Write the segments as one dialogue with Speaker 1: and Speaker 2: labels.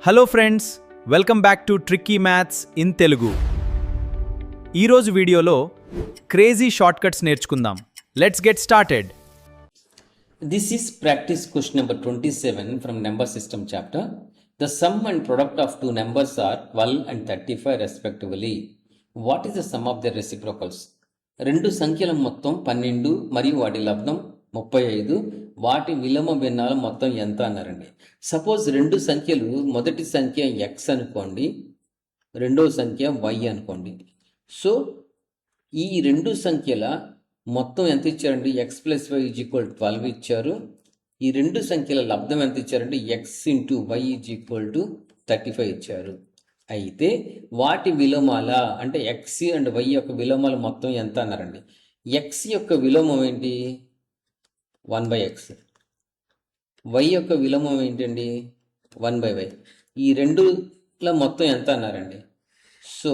Speaker 1: Hello friends, welcome back to tricky maths in Telugu. ఈరోజు వీడియోలో crazy shortcuts నేర్చుకుందాం. Let's get started.
Speaker 2: This is practice question number 27 from number system chapter. The sum and product of two numbers are 12 and 35 respectively. What is the sum of their reciprocals? రెండు సంఖ్యల మొత్తం 12 మరియు వాటి లబ్ధం 35, వాటి విలోమ భిన్నాలు మొత్తం ఎంత అన్నారండి. సపోజ్ రెండు సంఖ్యలు, మొదటి సంఖ్య x అనుకోండి, రెండో సంఖ్య y అనుకోండి. సో ఈ రెండు సంఖ్యల మొత్తం ఎంత ఇచ్చారండి? x plus y is equal 12 ఇచ్చారు. ఈ రెండు సంఖ్యల లబ్ధం ఎంత ఇచ్చారంటే x into y is equal to 35 ఇచ్చారు. అయితే వాటి విలోమాల అంటే x అండ్ y యొక్క విలోమాల మొత్తం ఎంత అన్నారండి. x యొక్క విలోమం ఏంటి? 1/x. y యొక్క విలోమం ఏంటండి? 1/y. ఈ రెండుల మొత్తం ఎంత అన్నారండి. సో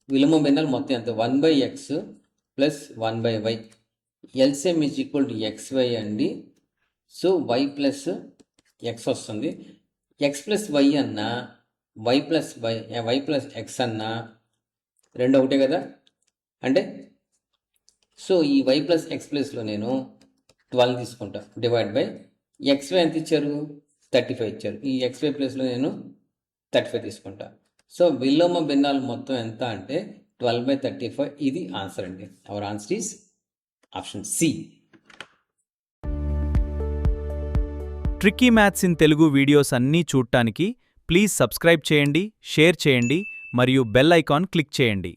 Speaker 2: విలోమ భిన్నాలు మొత్తం ఎంత? 1/x plus 1/y. LCM is equal to xy అండి. సో y ప్లస్ x వస్తుంది. x ప్లస్ y అన్నా y ప్లస్ x అన్నా రెండు ఒకటే కదా. అంటే సో ఈ y ప్లస్ x ప్లస్లో నేను 12 తీసుకుంటా, డివైడ్ బై xy ఎంత ఇచ్చారు? 35 ఇచ్చారు. ఈ xy ప్లస్లో నేను 35 తీసుకుంటా. సో విలోమ భిన్నాలు మొత్తం ఎంత అంటే 12/35. ఇది ఆన్సర్ అండి. Our answer is option C.
Speaker 1: Tricky maths in Telugu videos అన్నీ చూడటానికి ప్లీజ్ సబ్స్క్రైబ్ చేయండి, షేర్ చేయండి మరియు బెల్ ఐకాన్ క్లిక్ చేయండి.